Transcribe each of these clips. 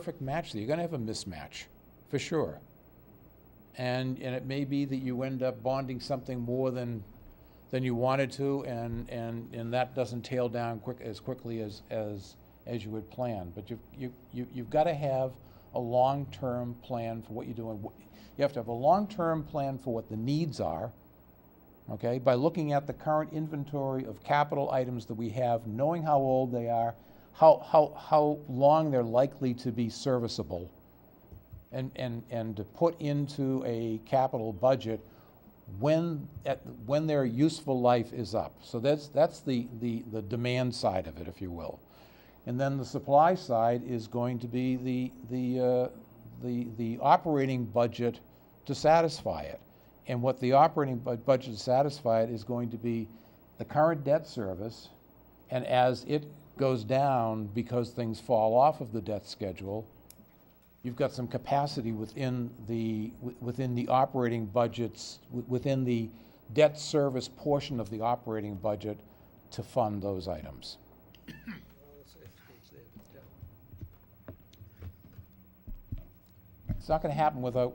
perfect match there. You're gonna have a mismatch, for sure. And it may be that you end up bonding something more than you wanted to, and that doesn't tail down as quickly as you would plan. But you've got to have a long-term plan for what you're doing. You have to have a long-term plan for what the needs are, okay, by looking at the current inventory of capital items that we have, knowing how old they are, how long they're likely to be serviceable, and to put into a capital budget when their useful life is up. So that's the demand side of it, if you will. And then the supply side is going to be the operating budget to satisfy it. And what the operating budget to satisfy it is going to be the current debt service, and as it goes down because things fall off of the debt schedule, you've got some capacity within the operating budgets, within the debt service portion of the operating budget to fund those items. It's not going to happen without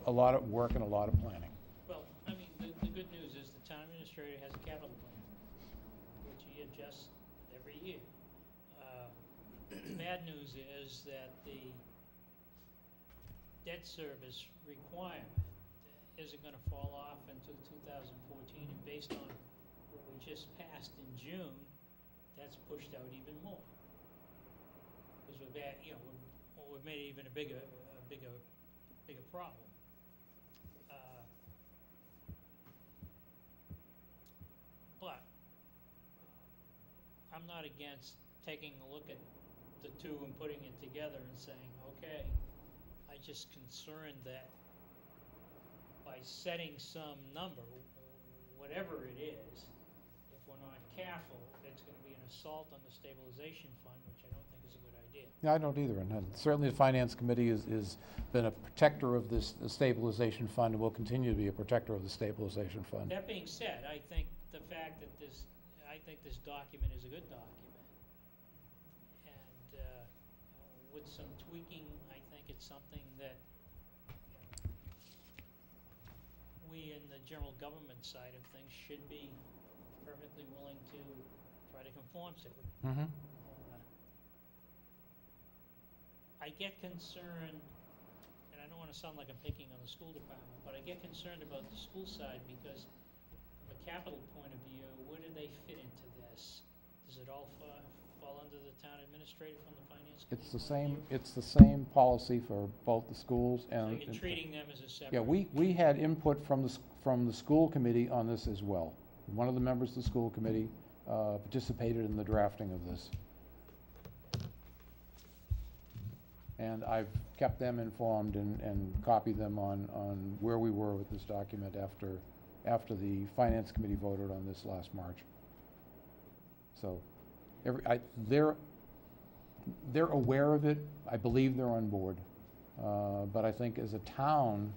a lot of work and a lot of planning. Well, I mean, the good news is the town administrator has a capital plan, which he adjusts every year. The bad news is that the debt service requirement isn't going to fall off until 2014, and based on what we just passed in June, that's pushed out even more. Because we've had, we've made it even a bigger problem. But I'm not against taking a look at the two and putting it together and saying, okay, I'm just concerned that by setting some number, whatever it is, if we're not careful, it's going to be an assault on the stabilization fund, which I don't think is a good idea. Yeah, I don't either, and certainly the Finance Committee has been a protector of the stabilization fund and will continue to be a protector of the stabilization fund. That being said, I think the fact that this document is a good document, and with some tweaking, I think it's something that we in the general government side of things should be perfectly willing to try to conform to. Mm-hmm. I get concerned, and I don't want to sound like I'm picking on the school department, but I get concerned about the school side because from a capital point of view, where do they fit into this? Does it all fall under the town administrator from the finance committee? It's the same policy for both the schools and. So you're treating them as a separate. Yeah, we had input from the school committee on this as well. One of the members of the school committee participated in the drafting of this. And I've kept them informed and copied them on where we were with this document after the Finance Committee voted on this last March. So they're aware of it. I believe they're on board. But I think as a town,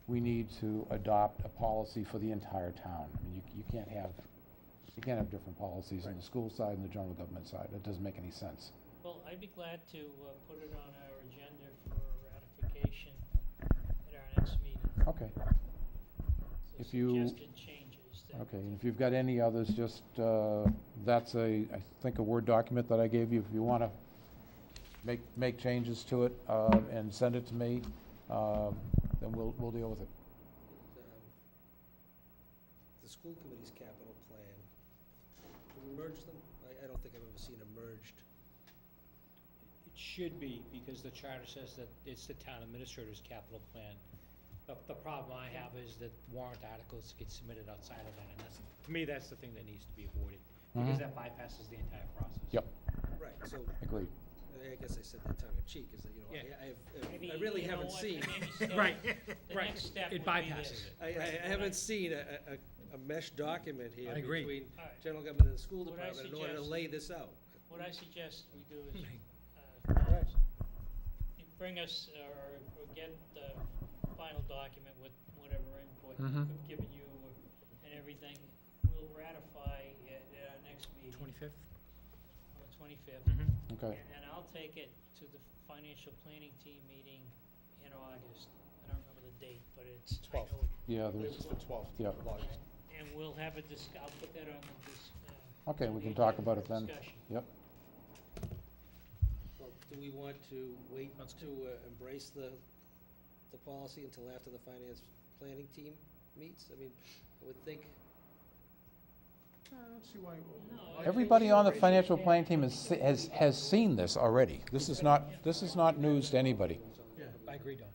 we need to adopt a policy for the entire town. I mean, you can't have different policies on the school side and the general government side. That doesn't make any sense. Well, I'd be glad to put it on our agenda for ratification at our next meeting. Okay. So suggested changes. Okay, and if you've got any others, just, that's I think a Word document that I gave you. If you want to make changes to it and send it to me, then we'll deal with it. The school committee's capital plan, can we merge them? I don't think I've ever seen a merged. It should be, because the charter says that it's the town administrator's capital plan. The problem I have is that warrant articles get submitted outside of that, and to me, that's the thing that needs to be avoided, because that bypasses the entire process. Yep. Right, so. Agreed. I guess I said that tongue in cheek, is that, Maybe, I really you know haven't what, seen. maybe Right, the right. next step It would be bypasses this. it. I haven't seen a mesh document here I agree. between All right. general government and the school What I department in order to suggest- lay this out. What I suggest we do is, Right. follows. You bring us, or get the final document with whatever input we've given you and everything. We'll ratify it at our next meeting. 25th? On the 25th. Okay. And I'll take it to the financial planning team meeting in August. I don't remember the date, but it's. I 12th. know it- Yeah, It's the 12th Yeah. of August. And we'll have a I'll put that on the okay, we the can talk agenda about for it then. discussion. Yep. Well, do we want to wait to embrace the policy until after the finance planning team meets? I mean, I would think, I don't see why. No, Everybody on the financial planning team has seen this already. This is not news to anybody. Yeah. I agree, Don.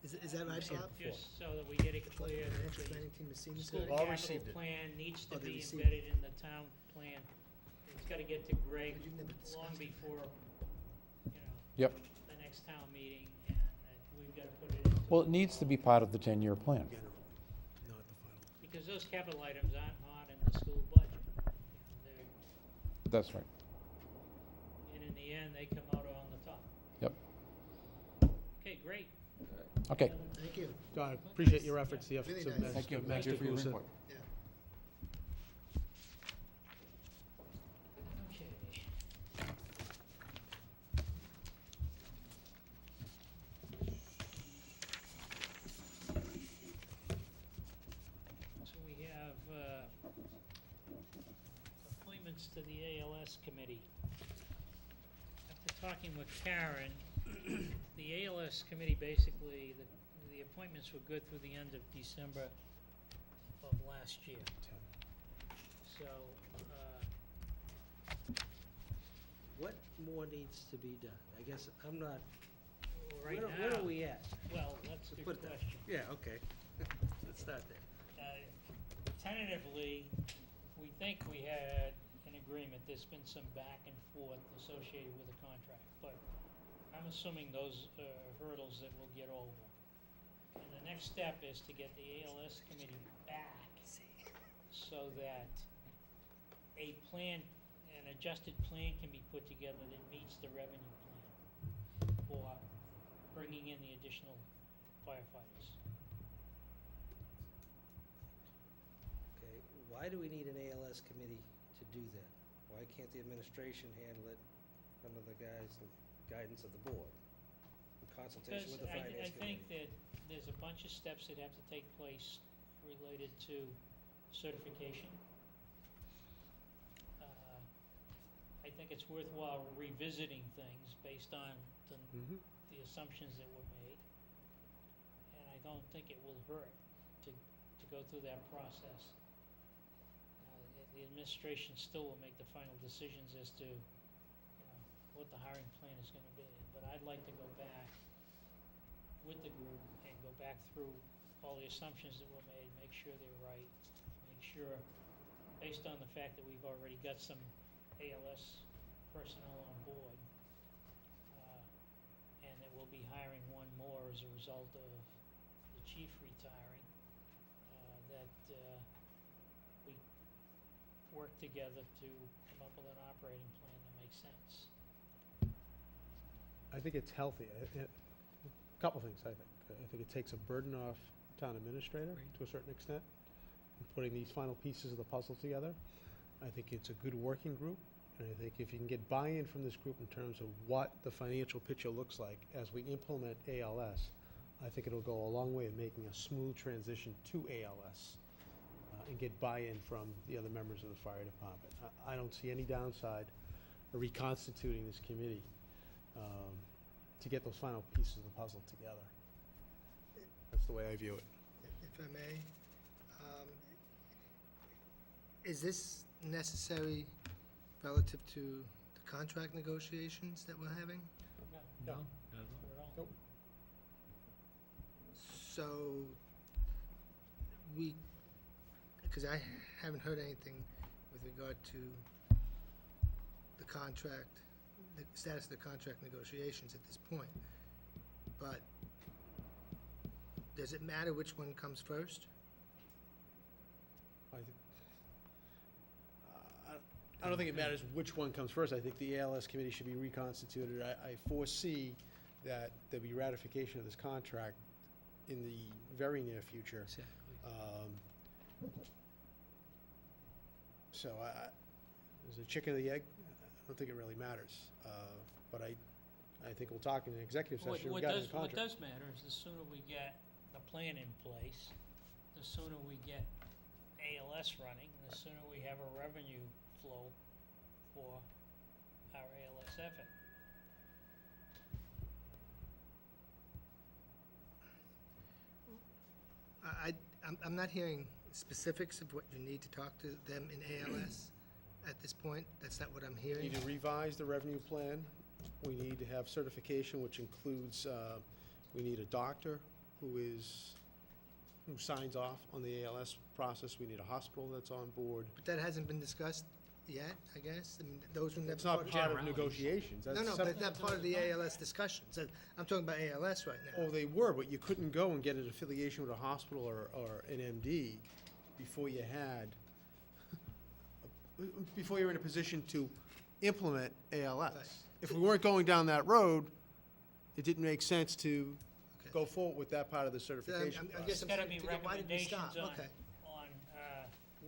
Is that right, Bob? Just so that we get it clear that Financial the planning team has seen this school All capital received it. plan needs to Oh, they be received embedded in the town plan. It's gotta get to Greg But you've never discussed long it. before, Yep. the next town meeting, and we've gotta put it into. Well, it needs to be part of the 10-year plan. Not the final. Because those capital items aren't not in the school budget. They're, That's right. and in the end, they come out on the top. Yep. Okay, great. Okay. Thank you. Don, I appreciate your efforts, the efforts Really of nice. Thank you. Mr. Thank you for your Kusa. input. Yeah. Okay. So we have appointments to the ALS committee. After talking with Karen, the ALS committee, basically, the appointments were good through the end of December of last year. So, what more needs to be done? I guess I'm not, right now. where are we at? Well, that's a To good put that- question. Yeah, okay. Let's start there. Tentatively, we think we had an agreement. There's been some back and forth associated with the contract, but I'm assuming those are hurdles that we'll get over. And the next step is to get the ALS committee back so that a plan, an adjusted plan can be put together that meets the revenue plan for bringing in the additional firefighters. Okay, why do we need an ALS committee to do that? Why can't the administration handle it under the guidance of the board, in consultation Because with the finance I think committee? that there's a bunch of steps that have to take place related to certification. I think it's worthwhile revisiting things based on the assumptions that were made. And I don't think it will hurt to go through that process. The administration still will make the final decisions as to, what the hiring plan is gonna be. But I'd like to go back with the group and go back through all the assumptions that were made, make sure they're right, make sure, based on the fact that we've already got some ALS personnel on board, and that we'll be hiring one more as a result of the chief retiring, that we work together to come up with an operating plan that makes sense. I think it's healthy. A couple things, I think. I think it takes a burden off town administrator to a certain extent, in putting these final pieces of the puzzle together. I think it's a good working group, and I think if you can get buy-in from this group in terms of what the financial picture looks like as we implement ALS, I think it'll go a long way in making a smooth transition to ALS, and get buy-in from the other members of the fire department. I don't see any downside of reconstituting this committee to get those final pieces of the puzzle together. That's the way I view it. If I may, is this necessary relative to the contract negotiations that we're having? No, No, not at all. Nope. So, because I haven't heard anything with regard to the contract, the status of the contract negotiations at this point. But does it matter which one comes first? I don't think it matters which one comes first. I think the ALS committee should be reconstituted. I foresee that there'll be ratification of this contract in the very near future. Exactly. So Is it chicken or the egg? I don't think it really matters. But I think we'll talk in an executive session regarding the What contract. does matter is the sooner we get the plan in place, the sooner we get ALS running, the sooner we have a revenue flow for our ALS effort. I'm not hearing specifics of what you need to talk to them in ALS at this point. That's not what I'm We hearing. need to revise the revenue plan. We need to have certification, which includes, we need a doctor who signs off on the ALS process. We need a hospital that's on board. But that hasn't been discussed yet, I guess? I mean, those were never It's not part part of Generalities. negotiations. No, That's no, but separate. it's not part of the ALS discussions. I'm talking about ALS right now. Oh, they were, but you couldn't go and get an affiliation with a hospital or an MD before you were in a position to implement ALS. Right. If we weren't going down that road, it didn't make sense to Okay. go forward with that part of the So certification I process. guess I'm There's gotta trying be to figure out why did we recommendations stop? on, Okay. on,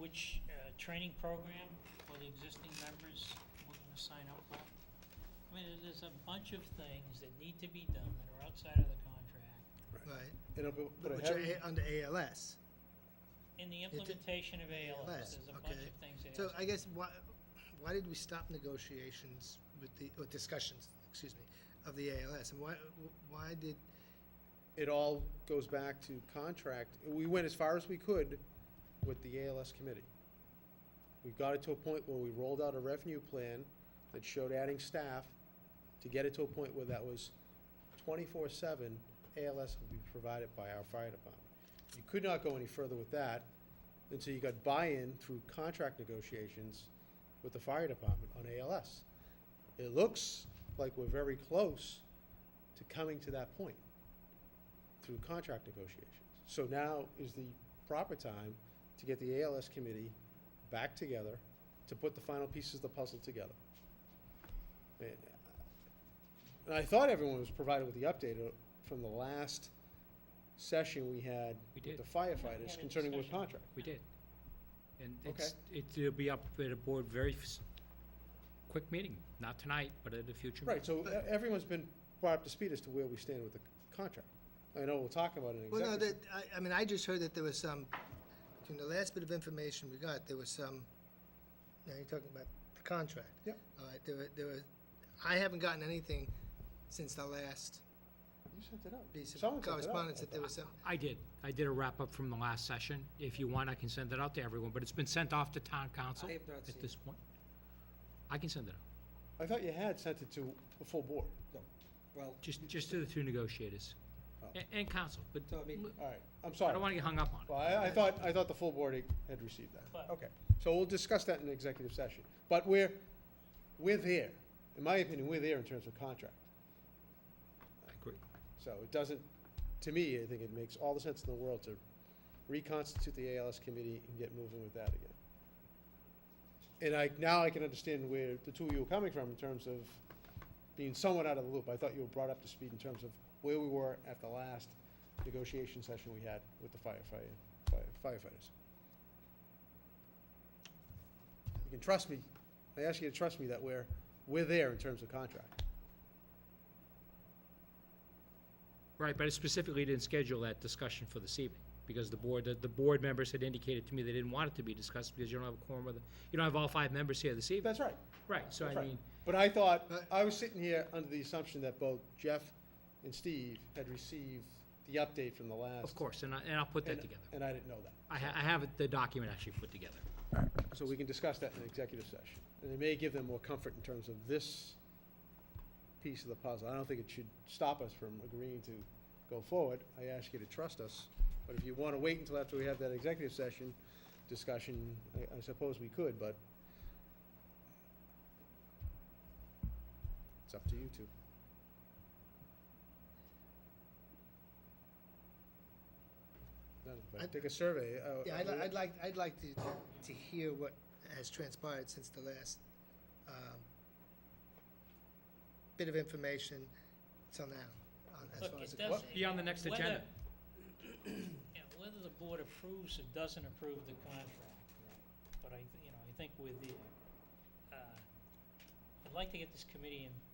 which, training program for the existing members we're gonna sign up for. I mean, there's a bunch of things that need to be done that are outside of the contract. Right. But Which are under ALS. In the implementation of ALS, ALS, there's a bunch okay. of things that So has to I guess why did we stop negotiations or discussions, excuse me, of the ALS? And why did, it all goes back to contract. We went as far as we could with the ALS committee. We got it to a point where we rolled out a revenue plan that showed adding staff to get it to a point where that was 24/7 ALS would be provided by our fire department. You could not go any further with that until you got buy-in through contract negotiations with the fire department on ALS. It looks like we're very close to coming to that point through contract negotiations. So now is the proper time to get the ALS committee back together to put the final pieces of the puzzle together. And I thought everyone was provided with the update from the last session we had We with did. the firefighters had a concerning with discussion. contract. We did. And Okay. it'll be up at a board very quick meeting, not tonight, but at a future meeting. Right, so everyone's been brought up to speed as to where we stand with the contract. I know we'll talk about it in well, no, executive. I mean, I just heard that there was some, from the last bit of information we got, there was some, now you're talking about the contract. Yep. All right, there were, I haven't gotten anything since the last You sent it out. piece of Someone sent it out, correspondence I that there thought. was some, I did a wrap-up from the last session. If you want, I can send it out to everyone, but it's been sent off to town council I have not seen at this point. I can send it out, I thought you had sent it to the full board. well, just to the two negotiators. Oh. And council, but so I mean, All right, I'm I sorry. don't wanna get hung up on it. Well, I thought the full board had received that. But- Okay, so we'll discuss that in the executive session. But we're there. In my opinion, we're there in terms of contract. I agree. So it doesn't, to me, I think it makes all the sense in the world to reconstitute the ALS committee and get moving with that again. And now I can understand where the two of you are coming from in terms of being somewhat out of the loop. I thought you were brought up to speed in terms of where we were at the last negotiation session we had with the firefighters. You can trust me, I ask you to trust me that we're there in terms of contract. Right, but I specifically didn't schedule that discussion for this evening, because the board members had indicated to me they didn't want it to be discussed, because you don't have a quorum you don't have all 5 members here this evening. That's right. Right, so That's I right. mean, But I thought, But- I was sitting here under the assumption that both Jeff and Steve had received the update from the last. of course, and I'll put that and- together. And I didn't know that. I have the document actually put together. So we can discuss that in an executive session. And it may give them more comfort in terms of this piece of the puzzle. I don't think it should stop us from agreeing to go forward. I ask you to trust us. But if you want to wait until after we have that executive session discussion, I suppose we could, but it's up to you two. Take a survey. yeah, I'd like to hear what has transpired since the last bit of information till now, as Look, far as it the does. Be on the next whether- agenda. Yeah, whether the board approves or doesn't approve the contract, but I think we're there. I'd like to get this committee in